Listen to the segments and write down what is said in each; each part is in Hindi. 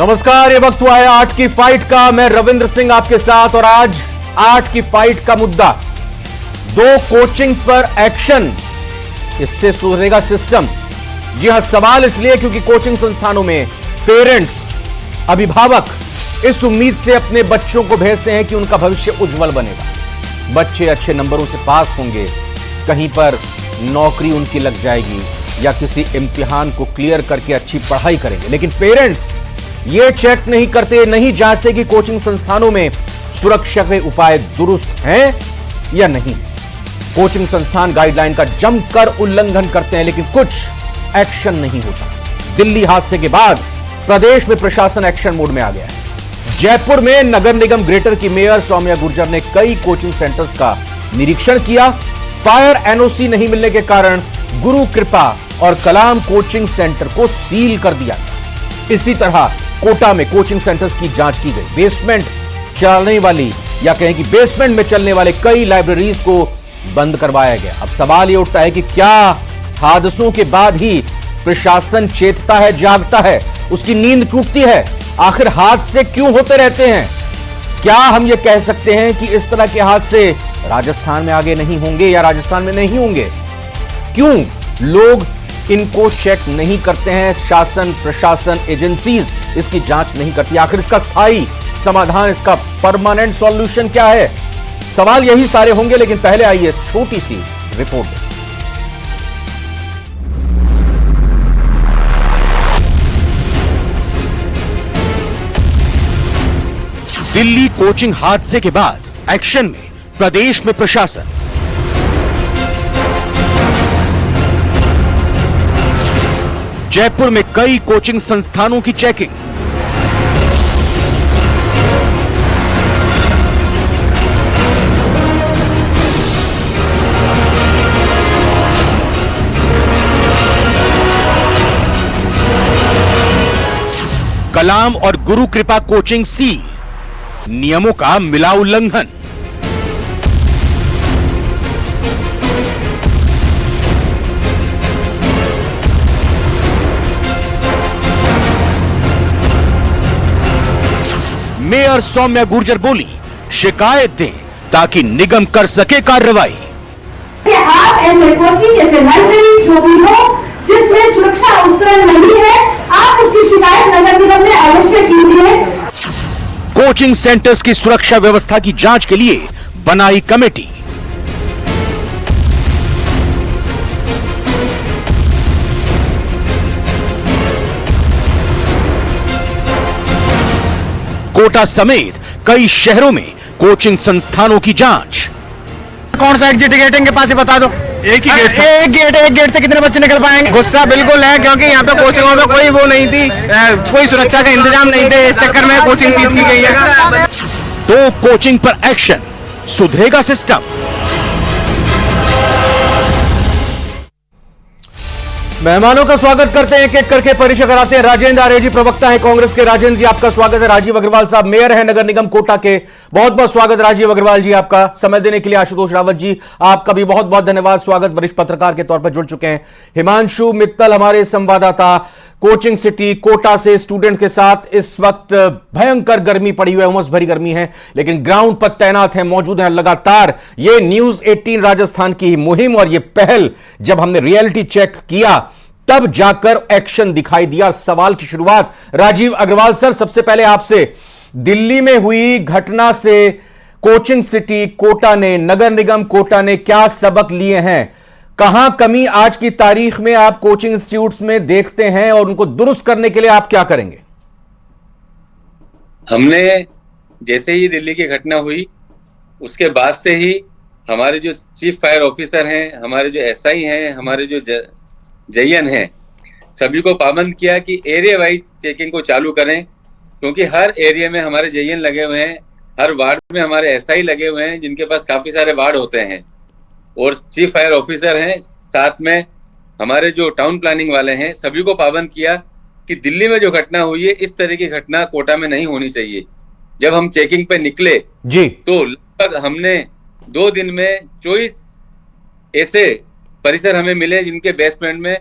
नमस्कार, ये वक्त हुआ है 8 की फाइट का। मैं रविंद्र सिंह आपके साथ और आज 8 की फाइट का मुद्दा 2 कोचिंग पर एक्शन, इससे सुधरेगा सिस्टम। जी हां, सवाल इसलिए क्योंकि कोचिंग संस्थानों में पेरेंट्स, अभिभावक इस उम्मीद से अपने बच्चों को भेजते हैं कि उनका भविष्य उज्जवल बनेगा, बच्चे अच्छे नंबरों से पास होंगे, कहीं पर नौकरी उनकी लग जाएगी या किसी इम्तिहान को क्लियर करके अच्छी पढ़ाई करेंगे। लेकिन पेरेंट्स ये चेक नहीं करते, नहीं जांचते कि कोचिंग संस्थानों में सुरक्षा के उपाय दुरुस्त हैं या नहीं। कोचिंग संस्थान गाइडलाइन का जमकर उल्लंघन करते हैं लेकिन कुछ एक्शन नहीं होता। दिल्ली हादसे के बाद प्रदेश में प्रशासन एक्शन मोड में आ गया है। जयपुर में नगर निगम ग्रेटर की मेयर सौम्या गुर्जर ने कई कोचिंग सेंटर्स का निरीक्षण किया। फायर एनओसी नहीं मिलने के कारण गुरु कृपा और कलाम कोचिंग सेंटर को सील कर दिया। इसी तरह कोटा में कोचिंग सेंटर्स की जांच की गई। बेसमेंट चलने वाली या कहें कि बेसमेंट में चलने वाले कई लाइब्रेरीज को बंद करवाया गया। अब सवाल यह उठता है कि क्या हादसों के बाद ही प्रशासन चेतता है, जागता है, उसकी नींद टूटती है? आखिर हादसे क्यों होते रहते हैं? क्या हम यह कह सकते हैं कि इस तरह के हादसे राजस्थान में आगे नहीं होंगे या राजस्थान में नहीं होंगे? क्यों लोग इनको चेक नहीं करते हैं? शासन, प्रशासन, एजेंसीज इसकी जांच नहीं करती। आखिर इसका स्थायी समाधान, इसका परमानेंट सॉल्यूशन क्या है? सवाल यही सारे होंगे, लेकिन पहले आइए इस छोटी सी रिपोर्ट में। दिल्ली कोचिंग हादसे के बाद एक्शन में प्रदेश में प्रशासन। जयपुर में कई कोचिंग संस्थानों की चेकिंग। कलाम और गुरु कृपा कोचिंग सील, नियमों का मिला उल्लंघन। मेयर सौम्या गुर्जर बोली, शिकायत दें ताकि निगम कर सके कार्रवाई। आप ऐसे कोचिंग, ऐसे लाइब्रेरी जो भी हो जिसमें सुरक्षा उपकरण नहीं है, आप उसकी शिकायत नगर निगम में अवश्य कीजिए। कोचिंग सेंटर्स की सुरक्षा व्यवस्था की जांच के लिए बनाई कमेटी। कोटा समेत कई शहरों में कोचिंग संस्थानों की जांच। कौन सा एग्जिट गेट इनके पास बता दो। एक ही गेट, एक गेट से कितने बच्चे निकल पाएंगे? गुस्सा बिल्कुल है क्योंकि यहाँ पे कोचिंगों में कोई वो नहीं थी, कोई सुरक्षा का इंतजाम नहीं थे। इस चक्कर में कोचिंग सीज की गई है। तो कोचिंग पर एक्शन, सुधरेगा सिस्टम। मेहमानों का स्वागत करते हैं, एक एक करके परिचय कराते हैं। राजेंद्र आर्य जी प्रवक्ता हैं कांग्रेस के। राजेंद्र जी आपका स्वागत है। राजीव अग्रवाल साहब मेयर हैं नगर निगम कोटा के, बहुत बहुत स्वागत राजीव अग्रवाल जी आपका। समय देने के लिए आशुतोष रावत जी आपका भी बहुत बहुत धन्यवाद, स्वागत, वरिष्ठ पत्रकार के तौर पर जुड़ चुके हैं। हिमांशु मित्तल हमारे संवाददाता कोचिंग सिटी कोटा से, स्टूडेंट के साथ इस वक्त भयंकर गर्मी पड़ी हुई है, उमस भरी गर्मी है, लेकिन ग्राउंड पर तैनात हैं, मौजूद हैं लगातार। ये न्यूज 18 राजस्थान की मुहिम और ये पहल जब हमने रियलिटी चेक किया तब जाकर एक्शन दिखाई दिया। सवाल की शुरुआत राजीव अग्रवाल सर, सबसे पहले आपसे, दिल्ली में हुई घटना से कोचिंग सिटी कोटा ने, नगर निगम कोटा ने क्या सबक लिए हैं? कहां कमी आज की तारीख में आप कोचिंग इंस्टीट्यूट्स में देखते हैं और उनको दुरुस्त करने के लिए आप क्या करेंगे? हमने जैसे ही दिल्ली की घटना हुई उसके बाद से ही हमारे जो चीफ फायर ऑफिसर हैं, हमारे जो एसआई हैं, हमारे जो जयन हैं, सभी को पाबंद किया कि एरिया वाइज चेकिंग को चालू करें, क्योंकि हर एरिया में हमारे जयन लगे हुए हैं, हर वार्ड में हमारे एसआई लगे हुए हैं जिनके पास काफी सारे वार्ड होते हैं और चीफ फायर ऑफिसर हैं, साथ में हमारे जो टाउन प्लानिंग वाले हैं। सभी को पाबंद किया कि दिल्ली में जो घटना हुई है इस तरह की घटना कोटा में नहीं होनी चाहिए। जब हम चेकिंग पे निकले जी तो लगभग हमने 2 दिन में 24 ऐसे परिसर हमें मिले जिनके बेसमेंट में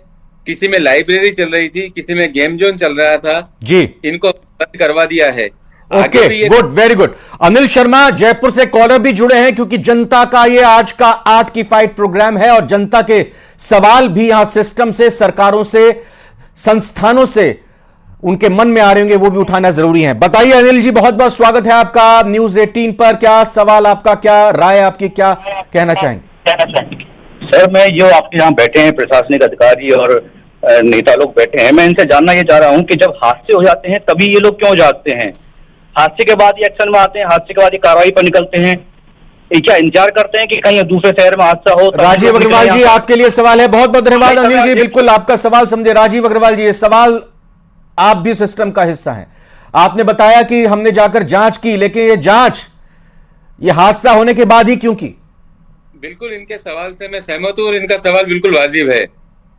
किसी में लाइब्रेरी चल रही थी, किसी में गेम जोन चल रहा था जी, इनको बंद करवा दिया है। Okay, good, very good. Anil Sharma Jaipur से कॉलर भी जुड़े हैं, क्योंकि जनता का ये आज का आर्ट की फाइट प्रोग्राम है और जनता के सवाल भी यहां सिस्टम से, सरकारों से, संस्थानों से उनके मन में आ रहे होंगे, वो भी उठाना जरूरी है। बताइए अनिल जी, बहुत बहुत स्वागत है आपका न्यूज 18 पर। क्या सवाल आपका, क्या राय आपकी, क्या कहना चाहेंगे? सर, मैं जो आपके यहाँ बैठे हैं प्रशासनिक अधिकारी और नेता लोग बैठे हैं, मैं इनसे जानना ये चाह रहा हूँ कि जब हादसे हो जाते हैं तभी ये लोग क्यों जागते हैं? हादसे के बाद ये एक्शन में आते हैं, हादसे के बाद ये कार्रवाई पर निकलते हैं, ये क्या इंतजार करते हैं कि कहीं दूसरे शहर में हादसा हो? राजीव अग्रवाल जी, आपके लिए सवाल है। बहुत बहुत धन्यवाद अनिल जी, बिल्कुल आपका सवाल समझे। राजीव अग्रवाल जी, ये सवाल, आप भी सिस्टम का हिस्सा हैं। आपने बताया कि हमने जाकर जांच की, लेकिन ये जांच ये हादसा होने के बाद ही क्यों की? बिल्कुल इनके सवाल से मैं सहमत हूँ और इनका सवाल बिल्कुल वाजिब है।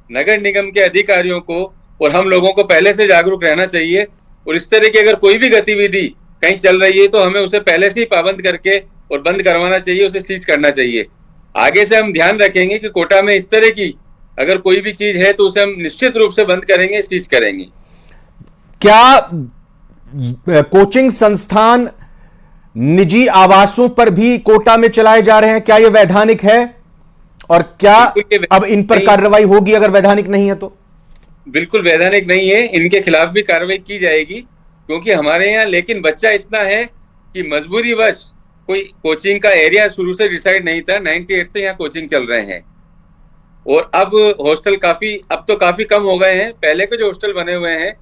नगर निगम के अधिकारियों को और हम लोगों को पहले से जागरूक रहना चाहिए और इस तरह की अगर कोई भी गतिविधि कहीं चल रही है तो हमें उसे पहले से ही पाबंद करके और बंद करवाना चाहिए, उसे सीज करना चाहिए। आगे से हम ध्यान रखेंगे कि कोटा में इस तरह की अगर कोई भी चीज है तो उसे हम निश्चित रूप से बंद करेंगे, सीज करेंगे। क्या कोचिंग संस्थान निजी आवासों पर भी कोटा में चलाए जा रहे हैं? क्या यह वैधानिक है और क्या अब इन पर कार्रवाई होगी अगर वैधानिक नहीं है तो? बिल्कुल वैधानिक नहीं है, इनके खिलाफ भी कार्रवाई की जाएगी, क्योंकि हमारे यहाँ लेकिन बच्चा इतना है कि मजबूरीवश कोई कोचिंग का एरिया शुरू से डिसाइड नहीं था। 98 से यहाँ कोचिंग चल रहे हैं और अब हॉस्टल अब तो काफी कम हो गए हैं। पहले के जो हॉस्टल बने हुए हैं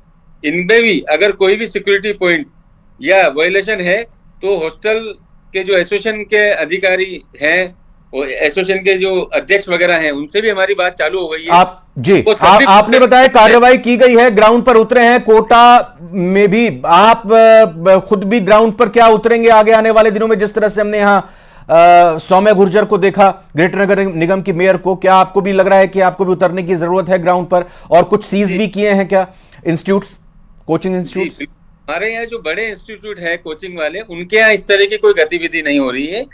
इनमें भी अगर कोई भी सिक्योरिटी पॉइंट या वायलेशन है तो हॉस्टल के जो एसोसिएशन के अधिकारी हैं और एसोसिएशन के जो अध्यक्ष वगैरह हैं उनसे भी हमारी बात चालू हो गई है। आपने बताया कार्रवाई की गई है, ग्राउंड पर उतरे हैं कोटा में भी। आप खुद भी ग्राउंड पर क्या उतरेंगे आगे आने वाले दिनों में? जिस तरह से हमने यहाँ सौम्या गुर्जर को देखा, ग्रेटर नगर निगम की मेयर को, क्या आपको भी लग रहा है कि आपको भी उतरने की जरूरत है ग्राउंड पर? और कुछ सीज भी किए हैं क्या इंस्टीट्यूट्स, कोचिंग इंस्टीट्यूट? हमारे यहाँ जो बड़े इंस्टीट्यूट है कोचिंग वाले, उनके यहाँ इस तरह की कोई गतिविधि नहीं हो रही है।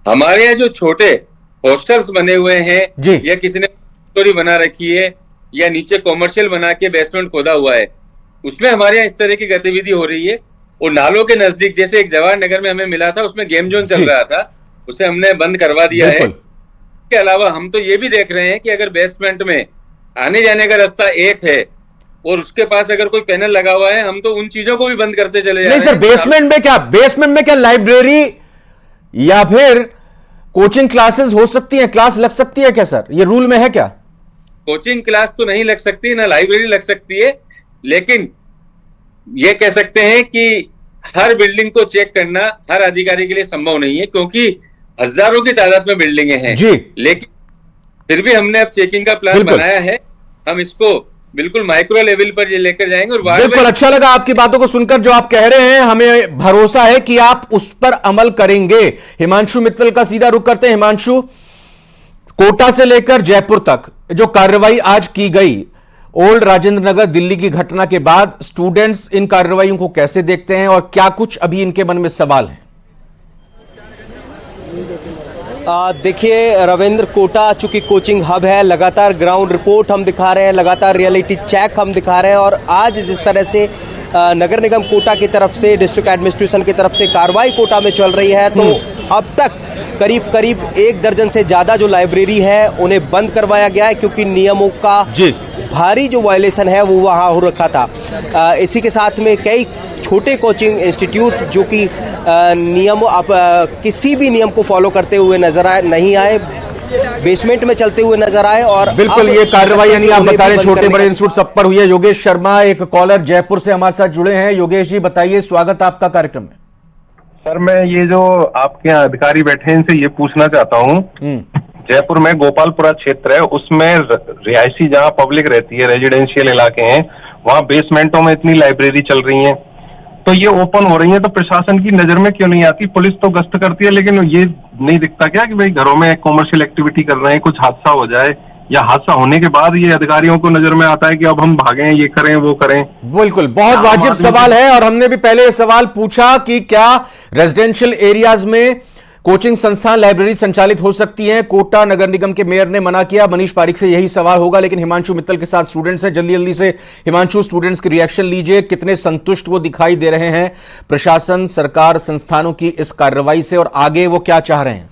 हमारे यहाँ जो छोटे हॉस्टल्स बने हुए हैं या किसी ने स्टोरी बना रखी है या नीचे कॉमर्शियल बना के बेसमेंट खोदा हुआ है, उसमें हमारे यहाँ इस तरह की गतिविधि हो रही है। और नालों के नजदीक जैसे एक जवाहर नगर में हमें मिला था, उसमें गेम जोन चल रहा था, उसे हमने बंद करवा दिया है। इसके अलावा हम तो ये भी देख रहे हैं कि अगर बेसमेंट में आने जाने का रास्ता एक है और उसके पास अगर कोई पैनल लगा हुआ है, हम तो उन चीजों को भी बंद करते चले जा रहे हैं। नहीं सर, बेसमेंट में क्या लाइब्रेरी या फिर कोचिंग क्लासेस हो सकती है, क्लास लग सकती है क्या सर? ये रूल में है क्या? कोचिंग क्लास तो नहीं लग सकती, ना लाइब्रेरी लग सकती है, लेकिन ये कह सकते हैं कि हर बिल्डिंग को चेक करना हर अधिकारी के लिए संभव नहीं है, क्योंकि हजारों की तादाद में बिल्डिंगें हैं जी। लेकिन फिर भी हमने अब चेकिंग का प्लान बनाया है, हम इसको बिल्कुल माइक्रो लेवल पर ये लेकर जाएंगे। और बिल्कुल अच्छा लगा आपकी बातों को सुनकर, जो आप कह रहे हैं हमें भरोसा है कि आप उस पर अमल करेंगे। हिमांशु मित्तल का सीधा रुख करते हैं। हिमांशु, कोटा से लेकर जयपुर तक जो कार्रवाई आज की गई ओल्ड राजेंद्र नगर दिल्ली की घटना के बाद, स्टूडेंट्स इन कार्रवाइयों को कैसे देखते हैं और क्या कुछ अभी इनके मन में सवाल हैं? देखिए रविंद्र, कोटा चूंकि कोचिंग हब है, लगातार ग्राउंड रिपोर्ट हम दिखा रहे हैं, लगातार रियलिटी चेक हम दिखा रहे हैं और आज जिस तरह से नगर निगम कोटा की तरफ से, डिस्ट्रिक्ट एडमिनिस्ट्रेशन की तरफ से कार्रवाई कोटा में चल रही है, तो अब तक करीब 1 दर्जन से ज्यादा जो लाइब्रेरी है उन्हें बंद करवाया गया है, क्योंकि नियमों का भारी जो वायलेशन है वो वहां हो रखा था। इसी के साथ में कई छोटे कोचिंग इंस्टीट्यूट जो कि नियम किसी भी नियम को फॉलो करते हुए नहीं आए, बेसमेंट में चलते हुए नजर आए। और बिल्कुल ये कार्रवाई यानी आप बता रहे छोटे बड़े इंस्टीट्यूट सब पर हुई है। योगेश शर्मा एक कॉलर जयपुर से हमारे साथ जुड़े हैं। योगेश जी बताइए, स्वागत आपका कार्यक्रम में। सर, मैं ये जो आपके यहाँ अधिकारी बैठे हैं इनसे ये पूछना चाहता हूँ, जयपुर में गोपालपुरा क्षेत्र है, उसमें रिहायशी जहाँ पब्लिक रहती है, रेजिडेंशियल इलाके हैं, वहाँ बेसमेंटों में इतनी लाइब्रेरी चल रही है, तो ये ओपन हो रही है, तो प्रशासन की नजर में क्यों नहीं आती? पुलिस तो गश्त करती है, लेकिन ये नहीं दिखता क्या कि भाई घरों में कॉमर्शियल एक्टिविटी कर रहे हैं, कुछ हादसा हो जाए या हादसा होने के बाद ये अधिकारियों को नजर में आता है कि अब हम भागें, ये करें, वो करें। बिल्कुल, बहुत वाजिब सवाल है और हमने भी पहले ये सवाल पूछा कि क्या रेजिडेंशियल एरियाज में कोचिंग संस्थान लाइब्रेरी संचालित हो सकती हैं। कोटा नगर निगम के मेयर ने मना किया। मनीष पारिक से यही सवाल होगा, लेकिन हिमांशु मित्तल के साथ स्टूडेंट्स हैं। जल्दी जल्दी से हिमांशु, स्टूडेंट्स के रिएक्शन लीजिए, कितने संतुष्ट वो दिखाई दे रहे हैं प्रशासन, सरकार, संस्थानों की इस कार्रवाई से, और आगे वो क्या चाह रहे हैं।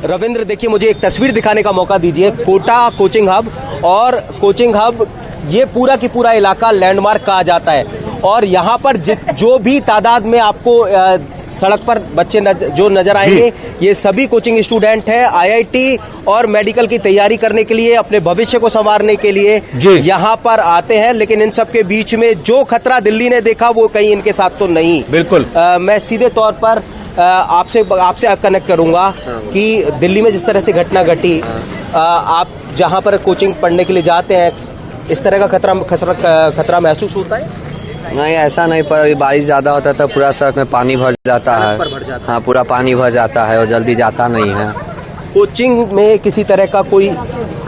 रविंद्र, देखिए मुझे एक तस्वीर दिखाने का मौका दीजिए। कोटा कोचिंग हब, और कोचिंग हब ये पूरा की पूरा इलाका लैंडमार्क कहा जाता है, और यहाँ पर जो भी तादाद में आपको सड़क पर बच्चे जो नजर आएंगे, ये सभी कोचिंग स्टूडेंट हैं, आईआईटी और मेडिकल की तैयारी करने के लिए, अपने भविष्य को संवारने के लिए यहाँ पर आते हैं। लेकिन इन सब के बीच में जो खतरा दिल्ली ने देखा वो कहीं इनके साथ तो नहीं। बिल्कुल। मैं सीधे तौर पर आपसे कनेक्ट करूंगा कि दिल्ली में जिस तरह से घटना घटी, आप जहां पर कोचिंग पढ़ने के लिए जाते हैं, इस तरह का खतरा महसूस होता है? नहीं, ऐसा नहीं, पर अभी बारिश ज़्यादा होता है तो पूरा सड़क में पानी भर जाता है। हाँ, पूरा पानी भर जाता है और जल्दी जाता नहीं है। कोचिंग में किसी तरह का कोई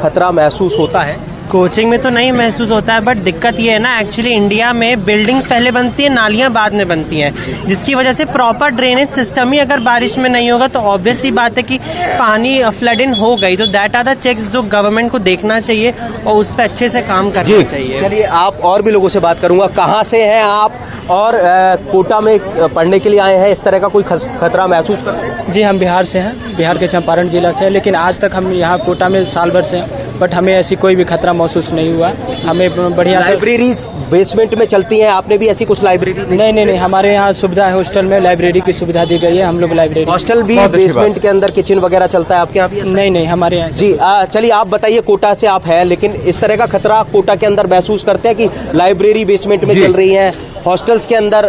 खतरा महसूस होता है? कोचिंग में तो नहीं महसूस होता है, बट दिक्कत ये है ना, एक्चुअली इंडिया में बिल्डिंग्स पहले बनती है, नालियाँ बाद में बनती हैं, जिसकी वजह से प्रॉपर ड्रेनेज सिस्टम ही अगर बारिश में नहीं होगा तो ऑब्वियस सी बात है कि पानी फ्लडिंग हो गई। तो दैट आर द चेक्स जो गवर्नमेंट को देखना चाहिए और उस पर अच्छे से काम करना चाहिए। चलिए, आप और भी लोगों से बात करूंगा। कहाँ से हैं आप, और कोटा में पढ़ने के लिए आए हैं, इस तरह का कोई खतरा महसूस करते हैं? जी, हम बिहार से हैं, बिहार के चंपारण जिला से, लेकिन आज तक हम यहाँ कोटा में साल भर से हैं, बट हमें ऐसी कोई भी खतरा महसूस नहीं हुआ। हमें बढ़िया लाइब्रेरीज बेसमेंट में चलती हैं, आपने भी ऐसी कुछ लाइब्रेरी? नहीं, हमारे यहाँ सुविधा है, हॉस्टल में लाइब्रेरी की सुविधा दी गई है। हम लोग लाइब्रेरी, हॉस्टल भी बेसमेंट के अंदर किचन वगैरह चलता है आपके यहाँ भी? नहीं, हमारे यहाँ जी। चलिए, आप बताइए, कोटा से आप हैं, लेकिन इस तरह का खतरा कोटा के अंदर महसूस करते हैं कि लाइब्रेरी बेसमेंट में चल रही है, हॉस्टल्स के अंदर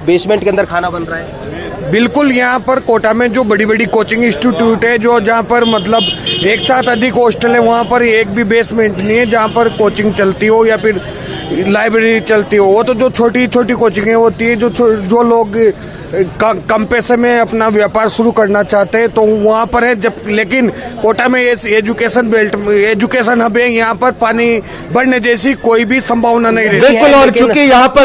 बेसमेंट के अंदर खाना बन रहा है? बिल्कुल, यहाँ पर कोटा में जो बड़ी बड़ी कोचिंग इंस्टीट्यूट है, जो जहाँ पर मतलब एक साथ अधिक हॉस्टल है, वहाँ पर एक भी बेसमेंट नहीं है जहाँ पर कोचिंग चलती हो या फिर लाइब्रेरी चलती हो। वो तो जो छोटी छोटी कोचिंगें होती है, जो लोग कम पैसे में अपना व्यापार शुरू करना चाहते हैं तो वहाँ पर है। जब लेकिन कोटा में एजुकेशन हब है, यहाँ पर पानी बढ़ने जैसी कोई भी संभावना नहीं रहती। बिल्कुल, और चूंकि यहाँ पर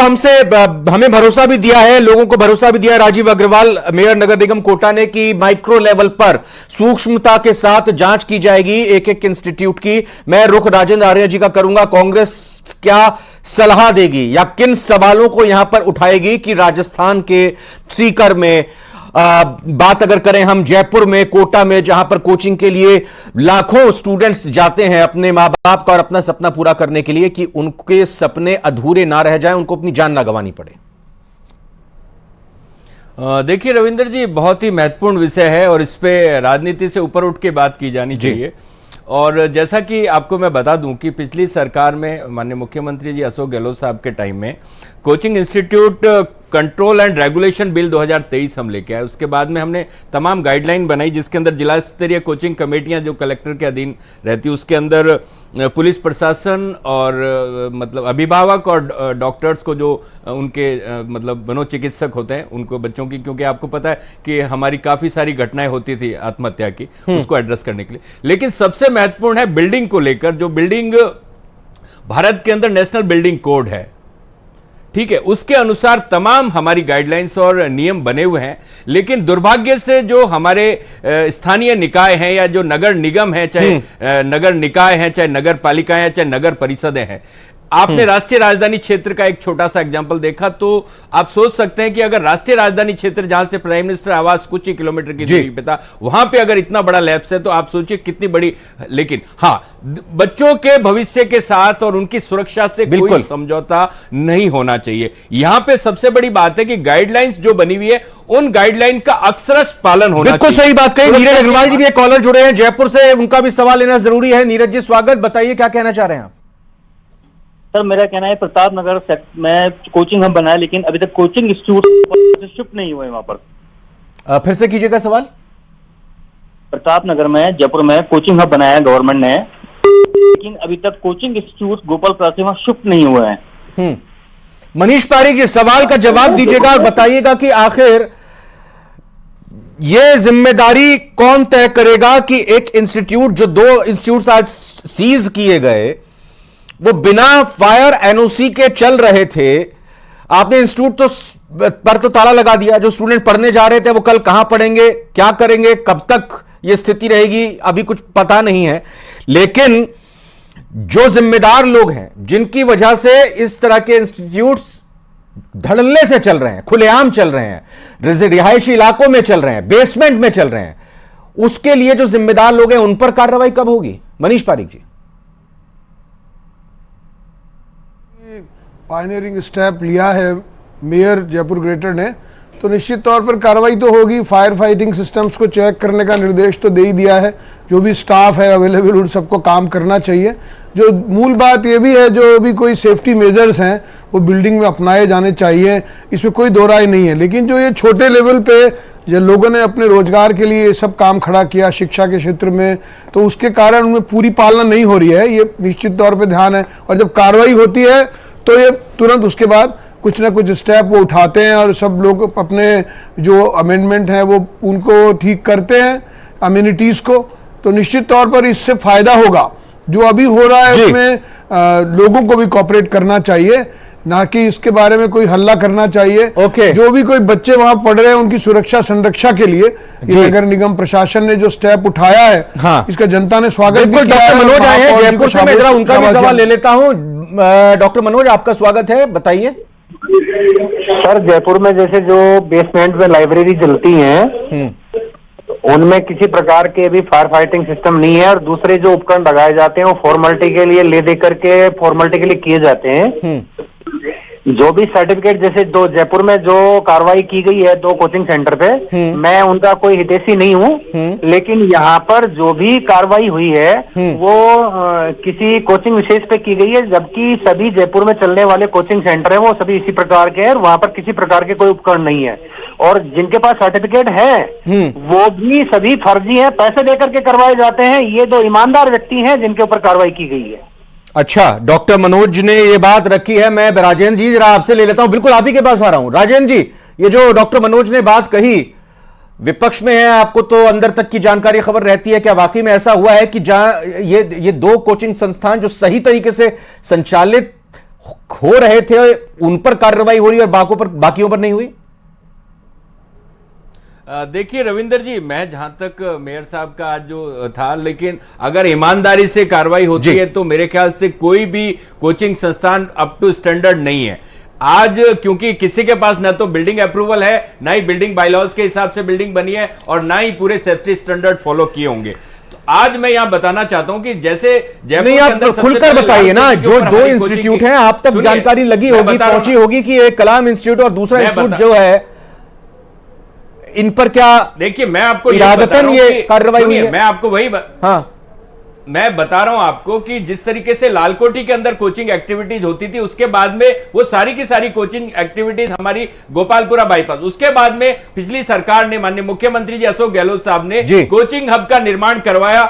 हमें भरोसा भी दिया है, लोगों को भरोसा भी दिया है राजीव अग्रवाल, मेयर नगर निगम कोटा ने, कि माइक्रो लेवल पर सूक्ष्मता के साथ जांच की जाएगी एक एक इंस्टीट्यूट की। मैं रुख राजेंद्र आर्य जी का करूंगा, कांग्रेस क्या सलाह देगी या किन सवालों को यहां पर उठाएगी कि राजस्थान के सीकर में, बात अगर करें हम जयपुर में, कोटा में, जहां पर कोचिंग के लिए लाखों स्टूडेंट्स जाते हैं अपने मां बाप का और अपना सपना पूरा करने के लिए, कि उनके सपने अधूरे ना रह जाएं, उनको अपनी जान ना गंवानी पड़े। देखिए रविंद्र जी, बहुत ही महत्वपूर्ण विषय है और इस पे राजनीति से ऊपर उठ के बात की जानी चाहिए। और जैसा कि आपको मैं बता दूं कि पिछली सरकार में माननीय मुख्यमंत्री जी अशोक गहलोत साहब के टाइम में coaching institute control and regulation bill 2023 हम लेके आए। उसके बाद में हमने तमाम गाइडलाइन बनाई, जिसके अंदर जिला स्तरीय कोचिंग कमेटियां जो कलेक्टर के अधीन रहती, उसके अंदर पुलिस प्रशासन और मतलब अभिभावक और डॉक्टर्स को, जो उनके मतलब मनोचिकित्सक होते हैं, उनको बच्चों की, क्योंकि आपको पता है कि हमारी काफ़ी सारी घटनाएं होती थी आत्महत्या की, उसको एड्रेस करने के लिए। लेकिन सबसे महत्वपूर्ण है बिल्डिंग को लेकर, जो बिल्डिंग भारत के अंदर नेशनल बिल्डिंग कोड है, ठीक है, उसके अनुसार तमाम हमारी गाइडलाइंस और नियम बने हुए हैं। लेकिन दुर्भाग्य से जो हमारे स्थानीय निकाय हैं या जो नगर निगम है, चाहे नगर निकाय हैं, चाहे नगर पालिकाएं हैं, चाहे नगर परिषदें हैं, आपने राष्ट्रीय राजधानी क्षेत्र का एक छोटा सा एग्जांपल देखा तो आप सोच सकते हैं कि अगर राष्ट्रीय राजधानी क्षेत्र, जहां से प्राइम मिनिस्टर आवास कुछ ही किलोमीटर की दूरी पे था, वहां पे अगर इतना बड़ा लैप्स है तो आप सोचिए कितनी बड़ी। लेकिन हाँ, बच्चों के भविष्य के साथ और उनकी सुरक्षा से कोई समझौता नहीं होना चाहिए। यहां पे सबसे बड़ी बात है कि गाइडलाइंस जो बनी हुई है, उन गाइडलाइन का अक्षरश पालन होना चाहिए। बिल्कुल सही बात कही। नीरज अग्रवाल जी भी एक कॉलर जुड़े हैं जयपुर से, उनका भी सवाल लेना जरूरी है। नीरज जी, स्वागत, बताइए क्या कहना चाह रहे हैं आप? सर, मेरा कहना है प्रताप नगर में कोचिंग हम बनाए, लेकिन अभी तक कोचिंग इंस्टीट्यूट शिफ्ट नहीं हुए वहां पर। फिर से कीजिएगा सवाल। प्रताप नगर में, जयपुर में कोचिंग हब बनाया गवर्नमेंट ने, लेकिन अभी तक कोचिंग इंस्टीट्यूट गोपालपुरा से वहां शिफ्ट नहीं हुए हैं। मनीष पारिक, ये सवाल का जवाब दीजिएगा और बताइएगा कि आखिर ये जिम्मेदारी कौन तय करेगा कि एक इंस्टीट्यूट, जो 2 इंस्टीट्यूट आज सीज किए गए, वो बिना फायर एनओसी के चल रहे थे, आपने इंस्टीट्यूट पर तो ताला लगा दिया। जो स्टूडेंट पढ़ने जा रहे थे वो कल कहां पढ़ेंगे, क्या करेंगे, कब तक ये स्थिति रहेगी, अभी कुछ पता नहीं है। लेकिन जो जिम्मेदार लोग हैं, जिनकी वजह से इस तरह के इंस्टीट्यूट्स धड़ल्ले से चल रहे हैं, खुलेआम चल रहे हैं, रिहायशी इलाकों में चल रहे हैं, बेसमेंट में चल रहे हैं, उसके लिए जो जिम्मेदार लोग हैं उन पर कार्रवाई कब होगी? मनीष पारीक जी। पायनियरिंग स्टेप लिया है मेयर जयपुर ग्रेटर ने, तो निश्चित तौर पर कार्रवाई तो होगी। फायर फाइटिंग सिस्टम्स को चेक करने का निर्देश तो दे ही दिया है। जो भी स्टाफ है अवेलेबल उन सबको काम करना चाहिए। जो मूल बात ये भी है, जो भी कोई सेफ्टी मेजर्स हैं वो बिल्डिंग में अपनाए जाने चाहिए, इसमें कोई दो राय नहीं है। लेकिन जो ये छोटे लेवल पे जो लोगों ने अपने रोजगार के लिए ये सब काम खड़ा किया शिक्षा के क्षेत्र में, तो उसके कारण उनमें पूरी पालना नहीं हो रही है, ये निश्चित तौर पर ध्यान है। और जब कार्रवाई होती है तो ये तुरंत उसके बाद कुछ ना कुछ स्टेप वो उठाते हैं और सब लोग अपने जो अमेंडमेंट है वो उनको ठीक करते हैं, अम्यूनिटीज को। तो निश्चित तौर पर इससे फायदा होगा। जो अभी हो रहा है उसमें लोगों को भी कोऑपरेट करना चाहिए, ना कि इसके बारे में कोई हल्ला करना चाहिए। जो भी कोई बच्चे वहां पढ़ रहे हैं उनकी सुरक्षा संरक्षा के लिए ये नगर निगम प्रशासन ने जो स्टेप उठाया है, इसका जनता ने स्वागत किया है। डॉक्टर मनोज आए हैं जयपुर से, मैं जरा उनका भी सवाल ले लेता हूं। डॉक्टर मनोज, आपका स्वागत है, बताइए। सर, जयपुर में जैसे जो बेसमेंट में लाइब्रेरी चलती हैं उनमें किसी प्रकार के भी फायर फाइटिंग सिस्टम नहीं है, और दूसरे जो उपकरण लगाए जाते हैं वो फॉर्मेलिटी के लिए ले दे करके फॉर्मेलिटी के लिए किए जाते हैं। जो भी सर्टिफिकेट, जैसे दो जयपुर में जो कार्रवाई की गई है 2 कोचिंग सेंटर पे, मैं उनका कोई हितैषी नहीं हूँ, लेकिन यहाँ पर जो भी कार्रवाई हुई है वो किसी कोचिंग विशेष पे की गई है, जबकि सभी जयपुर में चलने वाले कोचिंग सेंटर है वो सभी इसी प्रकार के हैं और वहां पर किसी प्रकार के कोई उपकरण नहीं है। और जिनके पास सर्टिफिकेट है वो भी सभी फर्जी है, पैसे देकर के करवाए जाते हैं। ये 2 ईमानदार व्यक्ति हैं जिनके ऊपर कार्रवाई की गई है। अच्छा, डॉक्टर मनोज ने ये बात रखी है। मैं राजेंद्र जी जरा आपसे ले लेता हूं, बिल्कुल आप ही के पास आ रहा हूं। राजेंद्र जी, ये जो डॉक्टर मनोज ने बात कही, विपक्ष में है, आपको तो अंदर तक की जानकारी खबर रहती है, क्या वाकई में ऐसा हुआ है कि जहां ये 2 कोचिंग संस्थान जो सही तरीके से संचालित हो रहे थे उन पर कार्रवाई हो रही और बाकियों पर नहीं हुई? देखिए रविंदर जी, मैं जहां तक मेयर साहब का आज जो था, लेकिन अगर ईमानदारी से कार्रवाई होती है तो मेरे ख्याल से कोई भी कोचिंग संस्थान अप टू स्टैंडर्ड नहीं है आज, क्योंकि किसी के पास ना तो बिल्डिंग अप्रूवल है, ना ही बिल्डिंग बायलॉज के हिसाब से बिल्डिंग बनी है, और ना ही पूरे सेफ्टी स्टैंडर्ड फॉलो किए होंगे। तो आज मैं यहां बताना चाहता हूं कि जैसे जयपुर के अंदर खुलकर बताइए ना, जो 2 इंस्टीट्यूट हैं आप तक जानकारी लगी होगी, पहुंची होगी कि एक कलाम इंस्टीट्यूट और दूसरा इंस्टीट्यूट जो है, इन पर क्या देखिए मैं आपको इरादतन ये कार्रवाई हुई है? मैं आपको वही मैं बता रहा हूं आपको कि जिस तरीके से लालकोठी के अंदर कोचिंग एक्टिविटीज होती थी, उसके बाद में वो सारी की सारी कोचिंग एक्टिविटीज हमारी गोपालपुरा बाईपास, उसके बाद में पिछली सरकार ने, माननीय मुख्यमंत्री जी अशोक गहलोत साहब ने कोचिंग हब का निर्माण करवाया,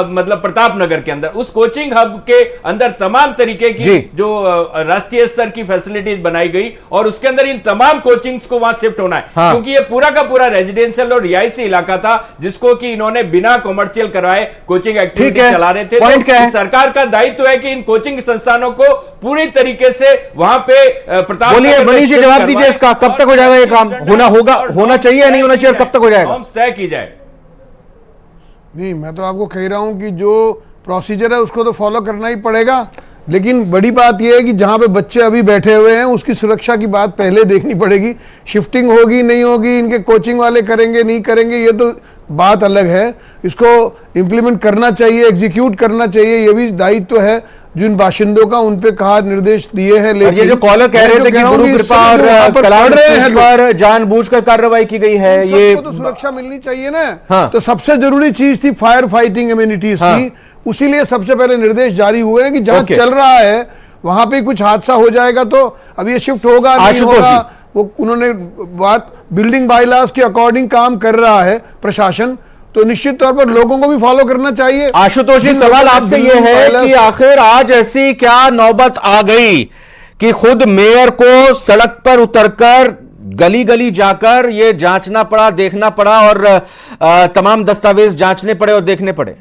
मतलब प्रताप नगर के अंदर। उस कोचिंग हब के अंदर तमाम तरीके की जो राष्ट्रीय स्तर की फैसिलिटीज बनाई गई और उसके अंदर इन तमाम कोचिंग्स को वहां शिफ्ट होना है, क्योंकि ये पूरा का पूरा रेजिडेंशियल और रिहायशी इलाका था जिसको कि इन्होंने बिना कॉमर्शियल कराए कोचिंग एक्टिविटी चला रहे थे। तो सरकार का दायित्व है कि इन कोचिंग संस्थानों को पूरी तरीके से वहां पे प्रताप जवाब दीजिए इसका, कब तक हो जाएगा ये काम? होना चाहिए या नहीं होना चाहिए, कब तक हो जाएगा? तय की जाए। नहीं, मैं तो आपको कह रहा हूं कि जो प्रोसीजर है उसको तो फॉलो करना ही पड़ेगा, लेकिन बड़ी बात यह है कि जहां पे बच्चे अभी बैठे हुए हैं उसकी सुरक्षा की बात पहले देखनी पड़ेगी। शिफ्टिंग होगी नहीं होगी, इनके कोचिंग वाले करेंगे नहीं करेंगे, ये तो बात अलग है। इसको इम्प्लीमेंट करना चाहिए, एग्जीक्यूट करना चाहिए, ये भी दायित्व है जिन बाशिंदों का, उन पे कहा निर्देश दिए हैं। लेकिन ये जो कॉलर कह रहे थे कि गुरु कृपा और कलाम पर जानबूझकर कार्रवाई की गई है, ये तो सुरक्षा मिलनी चाहिए ना। तो सबसे जरूरी चीज थी फायर फाइटिंग इम्यूनिटीज की, उसीलिए सबसे पहले निर्देश जारी हुए हैं कि जहां चल रहा है वहां पे कुछ हादसा हो जाएगा तो अब ये शिफ्ट होगा नहीं होगा, वो उन्होंने बात बिल्डिंग बायलॉज के अकॉर्डिंग काम कर रहा है प्रशासन, तो निश्चित तौर पर लोगों को भी फॉलो करना चाहिए। आशुतोष जी, सवाल आपसे यह है कि आखिर आज ऐसी क्या नौबत आ गई कि खुद मेयर को सड़क पर उतरकर गली गली जाकर ये जांचना पड़ा, देखना पड़ा और तमाम दस्तावेज जांचने पड़े और देखने पड़े?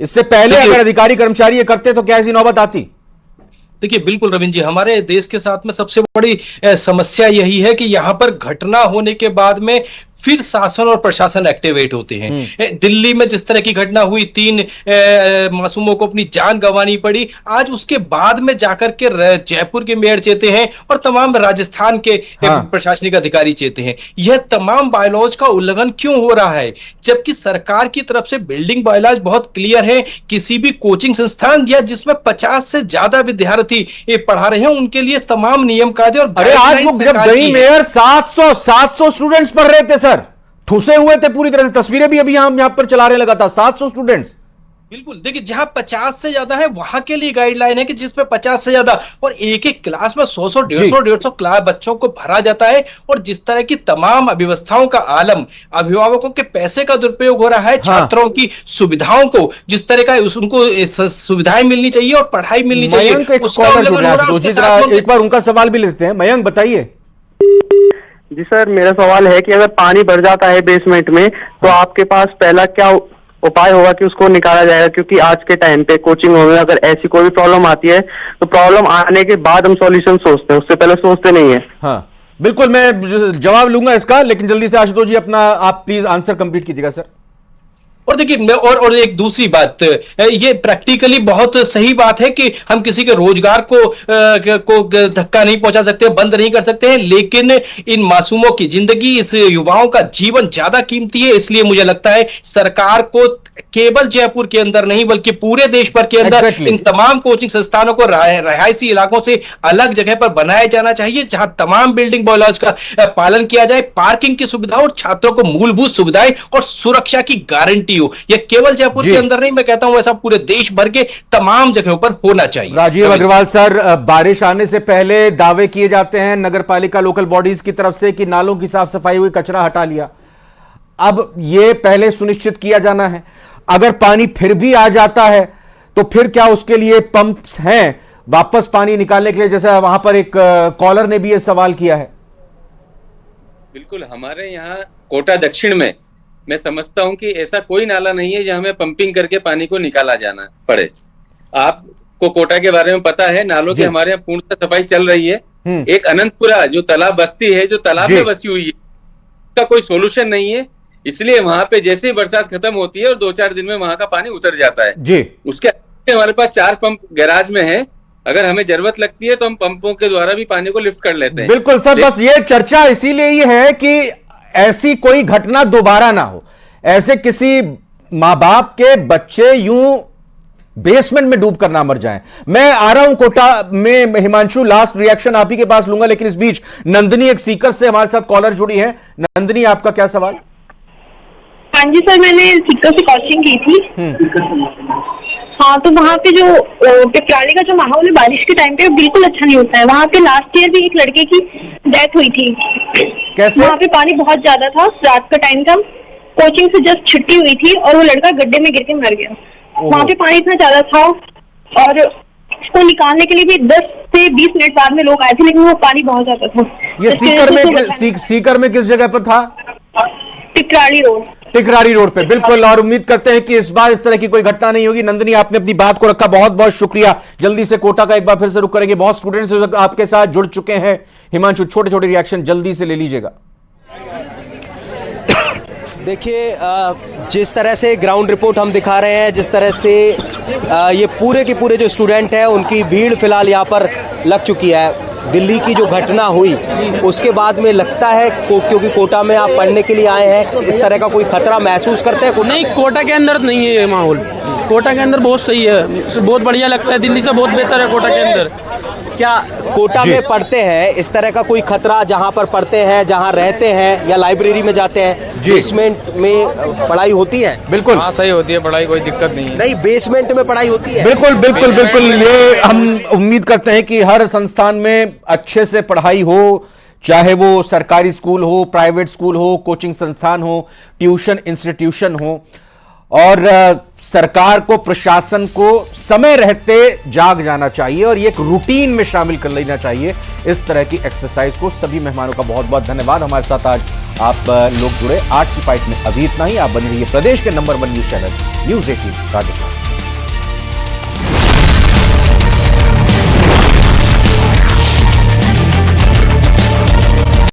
इससे पहले अगर अधिकारी कर्मचारी ये करते तो क्या ऐसी नौबत आती? देखिए बिल्कुल रविंद्र जी, हमारे देश के साथ में सबसे बड़ी समस्या यही है कि यहाँ पर घटना होने के बाद में फिर शासन और प्रशासन एक्टिवेट होते हैं। दिल्ली में जिस तरह की घटना हुई, 3 मासूमों को अपनी जान गंवानी पड़ी, आज उसके बाद में जाकर के जयपुर के मेयर चेते हैं और तमाम राजस्थान के प्रशासनिक अधिकारी चेते हैं। यह तमाम बायलॉज का उल्लंघन क्यों हो रहा है, जबकि सरकार की तरफ से बिल्डिंग बायलॉज बहुत क्लियर है। किसी भी कोचिंग संस्थान या जिसमें 50 से ज्यादा विद्यार्थी पढ़ा रहे हैं उनके लिए तमाम नियम कायदे और अरे आज वो जब गई मेयर 700 स्टूडेंट्स पढ़ रहे थे सर, ठूसे हुए थे पूरी तरह से। तस्वीरें भी अभी हम यहां पर चला रहे हैं लगातार। 700 स्टूडेंट्स। बिल्कुल, देखिए जहां 50 से ज्यादा है वहां के लिए गाइडलाइन है कि जिसमें 50 से ज्यादा और एक क्लास में 100 150 क्लास बच्चों को भरा जाता है। और जिस तरह की तमाम अव्यवस्थाओं का आलम, अभिभावकों के पैसे का दुरुपयोग हो रहा है, छात्रों की सुविधाओं को जिस तरह का उनको सुविधाएं मिलनी चाहिए और पढ़ाई मिलनी चाहिए, एक बार उनका सवाल भी लेते हैं। मयंक बताइए। जी सर, मेरा सवाल है कि अगर पानी भर जाता है बेसमेंट में तो आपके पास पहला क्या उपाय होगा कि उसको निकाला जाएगा? क्योंकि आज के टाइम पे कोचिंग में अगर ऐसी कोई भी प्रॉब्लम आती है तो प्रॉब्लम आने के बाद हम सॉल्यूशन सोचते हैं, उससे पहले सोचते नहीं है। हाँ बिल्कुल, मैं जवाब लूंगा इसका, लेकिन जल्दी से आशुतोष जी अपना आप प्लीज आंसर कंप्लीट कीजिएगा सर। और देखिए और एक दूसरी बात, ये प्रैक्टिकली बहुत सही बात है कि हम किसी के रोजगार को धक्का नहीं पहुंचा सकते, बंद नहीं कर सकते हैं, लेकिन इन मासूमों की जिंदगी, इस युवाओं का जीवन ज्यादा कीमती है। इसलिए मुझे लगता है सरकार को केवल जयपुर के अंदर नहीं बल्कि पूरे देश भर के अंदर इन तमाम कोचिंग संस्थानों को रहायशी इलाकों से अलग जगह पर बनाया जाना चाहिए, जहां तमाम बिल्डिंग बायलॉज का पालन किया जाए, पार्किंग की सुविधा और छात्रों को मूलभूत सुविधाएं और सुरक्षा की गारंटी हो। यह केवल जयपुर के अंदर नहीं, मैं कहता हूं ऐसा पूरे देश भर के तमाम जगहों पर होना चाहिए। राजीव अग्रवाल सर, बारिश आने से पहले दावे किए जाते हैं नगर पालिका लोकल बॉडीज की तरफ से कि नालों की साफ सफाई हुई, कचरा हटा लिया। अब यह पहले सुनिश्चित किया जाना है, अगर पानी फिर भी आ जाता है तो फिर क्या उसके लिए पंप्स हैं वापस पानी निकालने के लिए? जैसा वहां पर एक कॉलर ने भी यह सवाल किया है। बिल्कुल, हमारे यहाँ कोटा दक्षिण में मैं समझता हूं कि ऐसा कोई नाला नहीं है जहां हमें पंपिंग करके पानी को निकाला जाना पड़े। आपको कोटा के बारे में पता है, नालों की हमारे यहाँ पूर्णतः सफाई चल रही है। एक अनंतपुरा जो तालाब बस्ती है, जो तालाब में बसी हुई है, उसका कोई सोल्यूशन नहीं है। इसलिए वहां पे जैसे ही बरसात खत्म होती है और 2-4 दिन में वहां का पानी उतर जाता है जी। उसके हमारे पास 4 पंप गैराज में है, अगर हमें जरूरत लगती है तो हम पंपों के द्वारा भी पानी को लिफ्ट कर लेते हैं। बिल्कुल सर, बस ये चर्चा इसीलिए ही है कि ऐसी कोई घटना दोबारा ना हो, ऐसे किसी मां बाप के बच्चे यूं बेसमेंट में डूब कर ना मर जाएं। मैं आ रहा हूं कोटा में, हिमांशु लास्ट रिएक्शन आप ही के पास लूंगा, लेकिन इस बीच नंदिनी एक सीकर से हमारे साथ कॉलर जुड़ी है। नंदिनी, आपका क्या सवाल? हाँ जी सर, मैंने सीकर से कोचिंग की थी। हाँ, तो वहाँ पे जो पिपराली का जो माहौल है बारिश के टाइम पे बिल्कुल अच्छा नहीं होता है। वहाँ पे लास्ट ईयर भी एक लड़के की डेथ हुई थी। कैसे? वहाँ पे पानी बहुत ज्यादा था, रात का टाइम था, कोचिंग से जस्ट छुट्टी हुई थी और वो लड़का गड्ढे में गिर के मर गया। वहाँ पे पानी इतना ज्यादा था और उसको निकालने के लिए भी 10 से 20 मिनट बाद में लोग आए थे, लेकिन वो पानी बहुत ज्यादा था। ये सीकर में किस जगह पर था? टिकरारी रोड पे, बिल्कुल। और उम्मीद करते हैं कि इस बार इस तरह की कोई घटना नहीं होगी। नंदिनी, आपने अपनी बात को रखा, बहुत बहुत शुक्रिया। जल्दी से कोटा का एक बार फिर से रुख करेंगे। बहुत स्टूडेंट्स आपके साथ जुड़ चुके हैं। हिमांशु, छोटे छोटे रिएक्शन जल्दी से ले लीजिएगा। देखिए, जिस तरह से ग्राउंड रिपोर्ट हम दिखा रहे हैं, जिस तरह से ये पूरे के पूरे जो स्टूडेंट हैं उनकी भीड़ फिलहाल यहाँ पर लग चुकी है। दिल्ली की जो घटना हुई उसके बाद में लगता है क्योंकि कोटा में आप पढ़ने के लिए आए हैं, इस तरह का कोई खतरा महसूस करते हैं? नहीं, कोटा के अंदर नहीं है ये माहौल। कोटा के अंदर बहुत सही है, बहुत बढ़िया लगता है, दिल्ली से बहुत बेहतर है कोटा के अंदर। क्या कोटा में पढ़ते हैं, इस तरह का कोई खतरा जहाँ पर पढ़ते हैं, जहाँ रहते हैं या लाइब्रेरी में जाते हैं, बेसमेंट में पढ़ाई होती है? बिल्कुल, हाँ सही होती है पढ़ाई, कोई दिक्कत नहीं है। नहीं, बेसमेंट में पढ़ाई होती है? बिल्कुल बिल्कुल बिल्कुल। ये हम उम्मीद करते हैं कि हर संस्थान में अच्छे से पढ़ाई हो, चाहे वो सरकारी स्कूल हो, प्राइवेट स्कूल हो, कोचिंग संस्थान हो, ट्यूशन इंस्टीट्यूशन हो। और सरकार को, प्रशासन को समय रहते जाग जाना चाहिए और ये एक रूटीन में शामिल कर लेना चाहिए इस तरह की एक्सरसाइज को। सभी मेहमानों का बहुत बहुत धन्यवाद। हमारे साथ आज आप लोग जुड़े। आज की फाइट में अभी इतना ही। आप बने रहिए प्रदेश के number 1 news channel news 18 Rajasthan.